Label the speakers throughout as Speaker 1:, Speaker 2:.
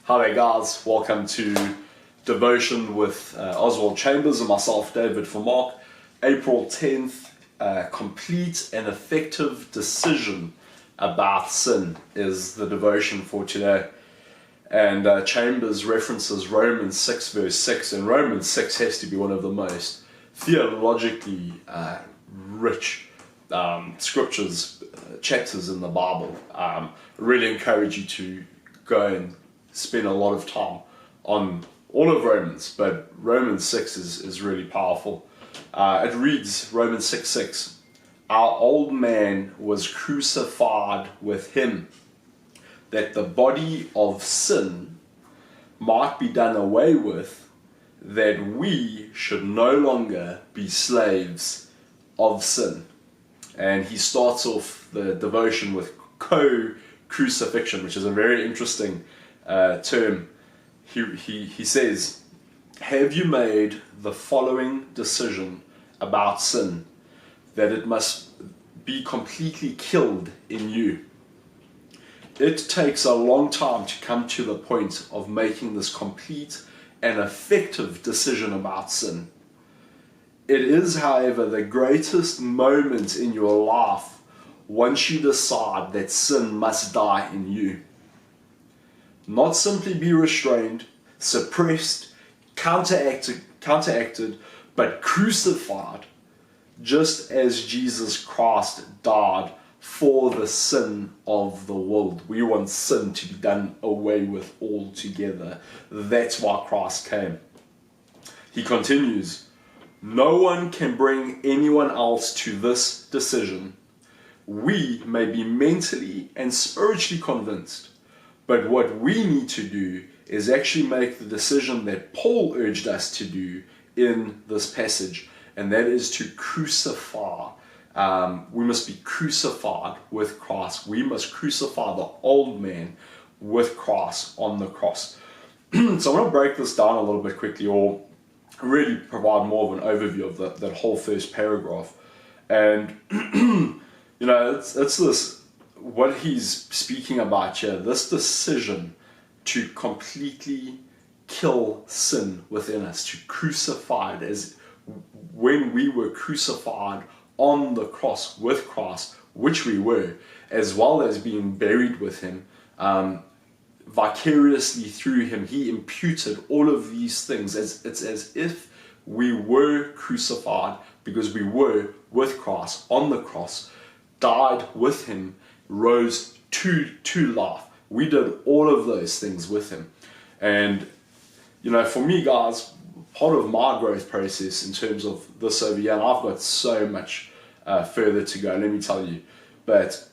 Speaker 1: Hi there guys, welcome to Devotion with Oswald Chambers and myself, David for Mark. April 10th, complete and effective decision about sin is the devotion for today. And Chambers references Romans 6 verse 6, and Romans 6 has to be one of the most theologically rich scriptures, chapters in the Bible. I really encourage you to go and spend a lot of time on all of Romans, but Romans 6 is really powerful. It reads, Romans 6:6, our old man was crucified with him, that the body of sin might be done away with, that we should no longer be slaves of sin. And he starts off the devotion with co-crucifixion, which is a very interesting term. He says, have you made the following decision about sin, that it must be completely killed in you? It takes a long time to come to the point of making this complete and effective decision about sin. It is, however, the greatest moment in your life once you decide that sin must die in you. Not simply be restrained, suppressed, counteracted, but crucified, just as Jesus Christ died for the sin of the world. We want sin to be done away with altogether. That's why Christ came. He continues, no one can bring anyone else to this decision. We may be mentally and spiritually convinced, but what we need to do is actually make the decision that Paul urged us to do in this passage, and that is to crucify. We must be crucified with Christ. We must crucify the old man with Christ on the cross. So I'm going to break this down a little bit quickly, or really provide more of an overview of that whole first paragraph. And it's this, what he's speaking about here, this decision to completely kill sin within us, to crucify it, as when we were crucified on the cross with Christ, which we were, as well as being buried with him, vicariously through him, he imputed all of these things. It's as if we were crucified because we were with Christ on the cross, died with him, rose to life. We did all of those things with him. And for me, guys, part of my growth process in terms of this over here, and I've got so much further to go, let me tell you, but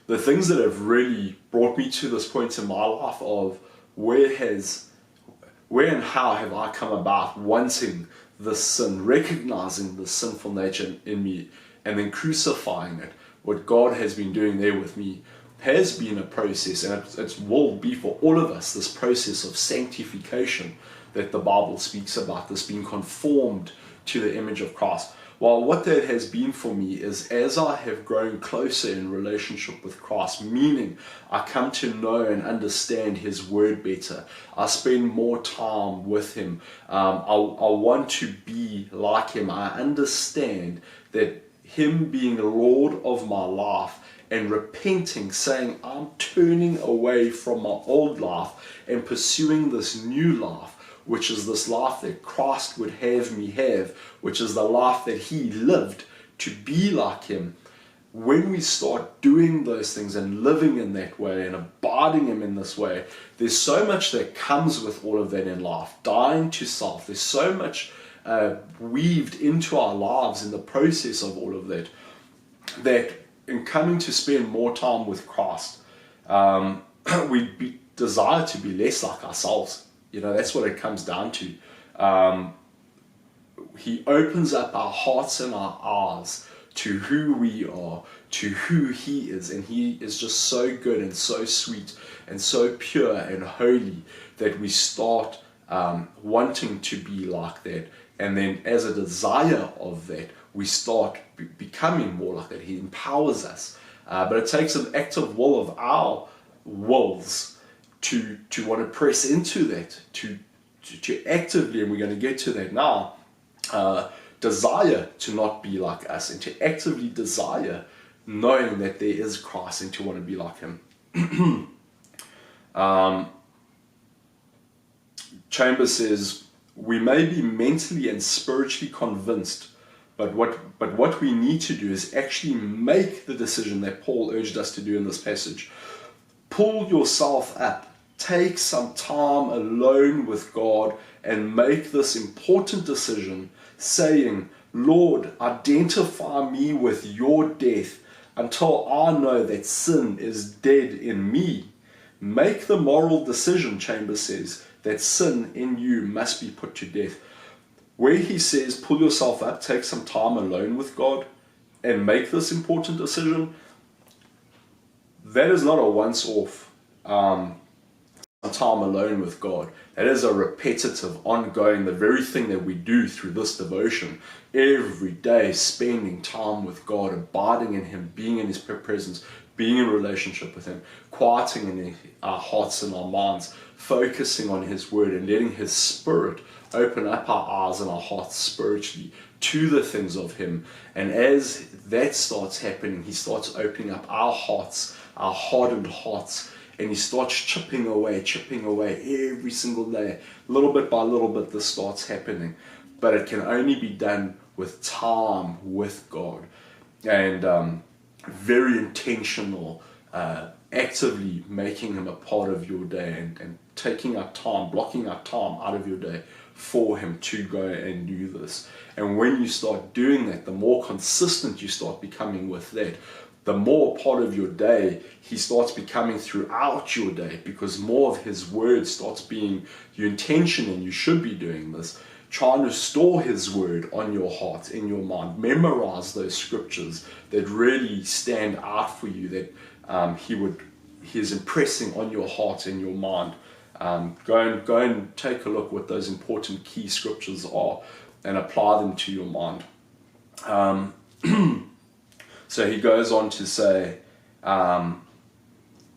Speaker 1: the things that have really brought me to this point in my life of where and how have I come about wanting this sin, recognizing the sinful nature in me, and then crucifying it. What God has been doing there with me has been a process, and it will be for all of us, this process of sanctification that the Bible speaks about, this being conformed to the image of Christ. Well, what that has been for me is, as I have grown closer in relationship with Christ, meaning I come to know and understand his word better, I spend more time with him, I want to be like him. I understand that him being the Lord of my life and repenting, saying I'm turning away from my old life and pursuing this new life, which is this life that Christ would have me have, which is the life that he lived to be like him. When we start doing those things and living in that way and abiding him in this way, there's so much that comes with all of that in life. Dying to self, there's so much weaved into our lives in the process of all of that, that in coming to spend more time with Christ, we desire to be less like ourselves. That's what it comes down to. He opens up our hearts and our eyes to who we are, to who he is, and he is just so good and so sweet and so pure and holy that we start wanting to be like that. And then as a desire of that, we start becoming more like that. He empowers us. But it takes an active will of our wills to want to press into that, to actively, and we're going to get to that now, desire to not be like us, and to actively desire knowing that there is Christ and to want to be like him. Chambers says, we may be mentally and spiritually convinced, but what we need to do is actually make the decision that Paul urged us to do in this passage. Pull yourself up, take some time alone with God, and make this important decision, saying, Lord, identify me with your death until I know that sin is dead in me. Make the moral decision, Chambers says, that sin in you must be put to death. Where he says, pull yourself up, take some time alone with God, and make this important decision, that is not a once-off time alone with God. That is a repetitive, ongoing, the very thing that we do through this devotion. Every day, spending time with God, abiding in him, being in his presence, being in relationship with him, quieting in our hearts and our minds, focusing on his word, and letting his spirit open up our eyes and our hearts spiritually to the things of him. And as that starts happening, he starts opening up our hearts, our hardened hearts, and he starts chipping away every single day. Little bit by little bit, this starts happening. But it can only be done with time with God. And very intentional, actively making him a part of your day, and taking up time, blocking out time out of your day for him to go and do this. And when you start doing that, the more consistent you start becoming with that, the more part of your day he starts becoming throughout your day, because more of his word starts being your intention, and you should be doing this, trying to store his word on your heart, in your mind. Memorize those scriptures that really stand out for you, that he is impressing on your heart and your mind. Go and take a look what those important key scriptures are, and apply them to your mind. So he goes on to say, and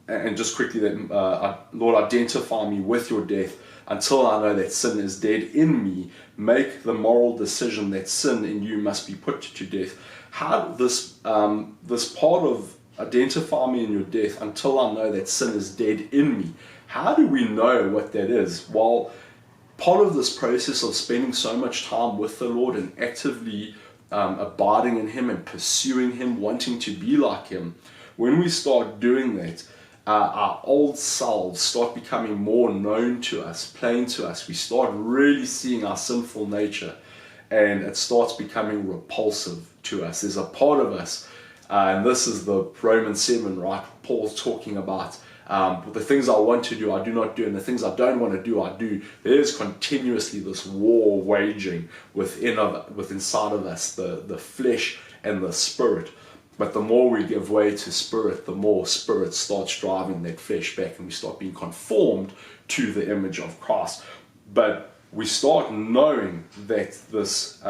Speaker 1: just quickly, that Lord, identify me with your death until I know that sin is dead in me. Make the moral decision that sin in you must be put to death. How this part of identify me in your death until I know that sin is dead in me, how do we know what that is? Well, part of this process of spending so much time with the Lord and actively abiding in him and pursuing him, wanting to be like him, when we start doing that, our old selves start becoming more known to us, plain to us. We start really seeing our sinful nature, and it starts becoming repulsive to us. There's a part of us, and this is the Romans 7, right? Paul's talking about the things I want to do, I do not do, and the things I don't want to do, I do. There's continuously this war waging inside of us, the flesh and the spirit. But the more we give way to spirit, the more spirit starts driving that flesh back, and we start being conformed to the image of Christ. But we start knowing that this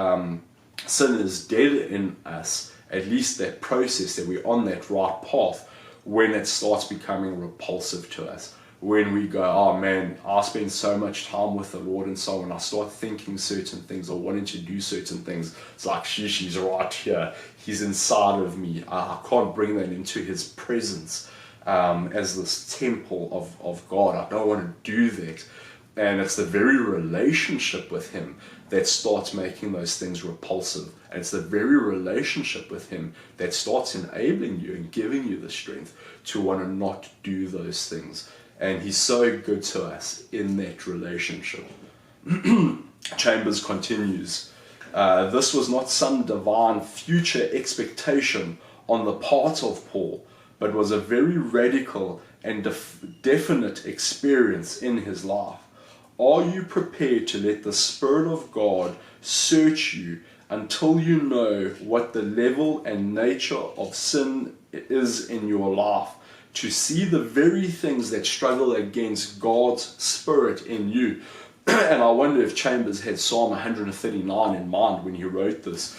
Speaker 1: sin is dead in us, at least that process, that we're on that right path, when it starts becoming repulsive to us. When we go, oh man, I spend so much time with the Lord, and so when I start thinking certain things or wanting to do certain things, it's like, she's right here. He's inside of me. I can't bring that into his presence as this temple of God. I don't want to do that. And it's the very relationship with him that starts making those things repulsive. And it's the very relationship with him that starts enabling you and giving you the strength to want to not do those things. And he's so good to us in that relationship. Chambers continues, this was not some divine future expectation on the part of Paul, but was a very radical and definite experience in his life. Are you prepared to let the Spirit of God search you until you know what the level and nature of sin is in your life, to see the very things that struggle against God's Spirit in you? And I wonder if Chambers had Psalm 139 in mind when he wrote this,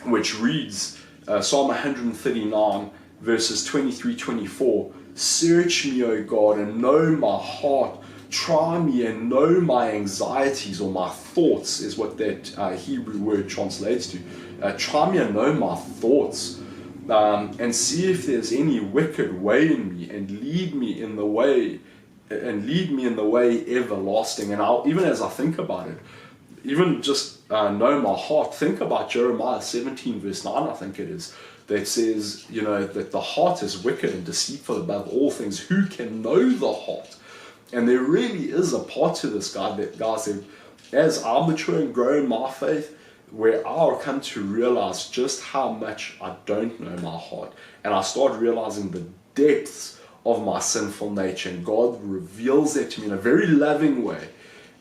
Speaker 1: which reads, Psalm 139 verses 23-24 search me, O God, and know my heart. Try me and know my anxieties, or my thoughts is what that Hebrew word translates to. Try me and know my thoughts, and see if there's any wicked way in me, and lead me in the way everlasting. And even as I think about it, even just know my heart, think about Jeremiah 17 verse 9, I think it is, that says, that the heart is wicked and deceitful above all things. Who can know the heart? And there really is a part to this, guy said, as I mature and grow in my faith, where I'll come to realize just how much I don't know my heart. And I start realizing the depths of my sinful nature. And God reveals that to me in a very loving way.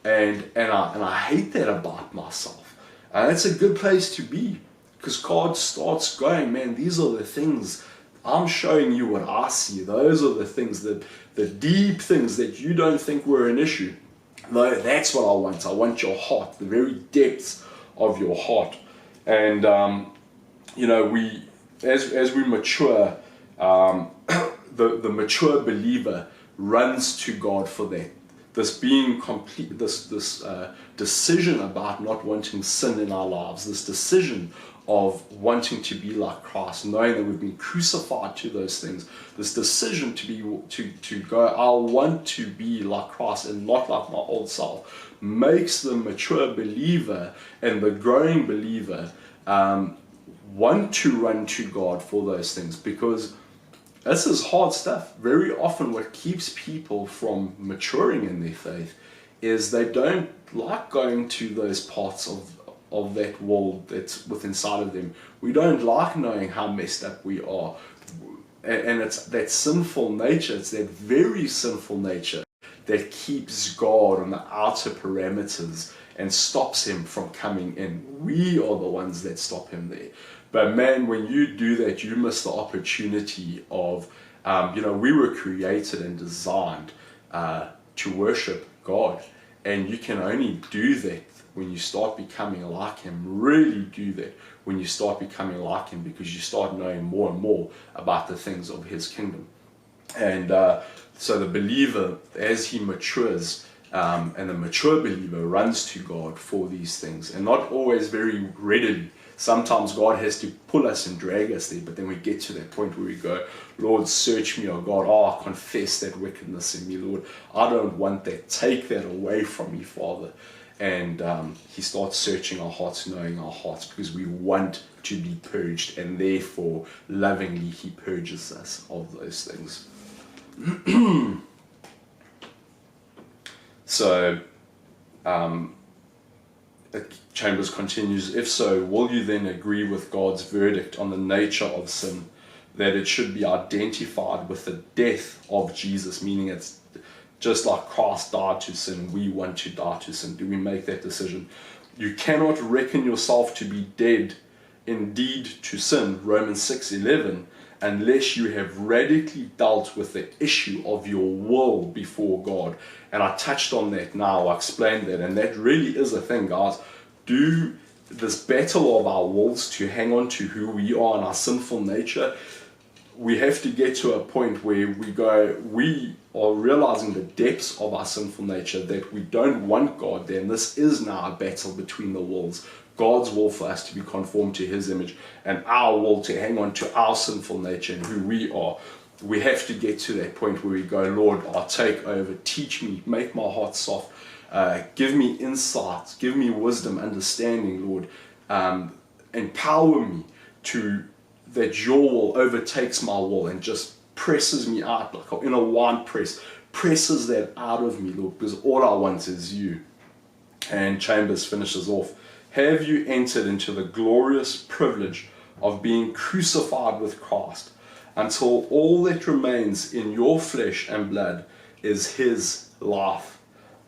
Speaker 1: And I hate that about myself. And it's a good place to be, because God starts going, man, these are the things, I'm showing you what I see. Those are the things, the deep things that you don't think were an issue. No, that's what I want. I want your heart, the very depths of your heart. And we, as we mature, the mature believer runs to God for that. This being complete, this decision about not wanting sin in our lives, this decision of wanting to be like Christ, knowing that we've been crucified to those things, this decision to go, I want to be like Christ and not like my old self, makes the mature believer and the growing believer want to run to God for those things, because this is hard stuff. Very often what keeps people from maturing in their faith is they don't like going to those parts of that world that's within inside of them. We don't like knowing how messed up we are. And it's that sinful nature, it's that very sinful nature that keeps God on the outer parameters and stops him from coming in. We are the ones that stop him there. But man, when you do that, you miss the opportunity of, we were created and designed to worship God. And you can only do that when you start becoming like him. Really do that when you start becoming like him, because you start knowing more and more about the things of his kingdom. And so the believer, as he matures, and the mature believer runs to God for these things, and not always very readily. Sometimes God has to pull us and drag us there, but then we get to that point where we go, Lord, search me, oh God. I confess that wickedness in me, Lord. I don't want that. Take that away from me, Father. And he starts searching our hearts, knowing our hearts, because we want to be purged, and therefore lovingly he purges us of those things. So Chambers continues, if so, will you then agree with God's verdict on the nature of sin, that it should be identified with the death of Jesus, meaning it's just like Christ died to sin, we want to die to sin? Do we make that decision? You cannot reckon yourself to be dead indeed to sin, Romans 6:11, unless you have radically dealt with the issue of your will before God. And I touched on that now, I explained that, and that really is a thing, guys. Do this battle of our wills to hang on to who we are and our sinful nature. We have to get to a point where we are realizing the depths of our sinful nature, that we don't want God there. And this is now a battle between the wills. God's will for us to be conformed to his image, and our will to hang on to our sinful nature and who we are. We have to get to that point where we go, Lord, I'll take over, teach me, make my heart soft, give me insight, give me wisdom, understanding, Lord, empower me to that your will overtakes my will and just presses me out like in a wine press, presses that out of me, Lord, because all I want is you. And Chambers finishes off, have you entered into the glorious privilege of being crucified with Christ, until all that remains in your flesh and blood is his life?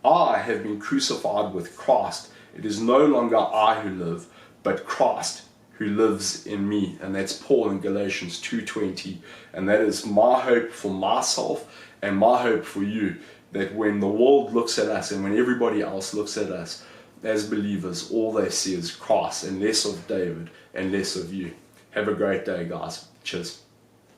Speaker 1: I have been crucified with Christ. It is no longer I who live, but Christ who lives in me. And that's Paul in Galatians 2:20. And that is my hope for myself and my hope for you, that when the world looks at us and when everybody else looks at us as believers, all they see is Christ, and less of David and less of you. Have a great day, guys. Cheers.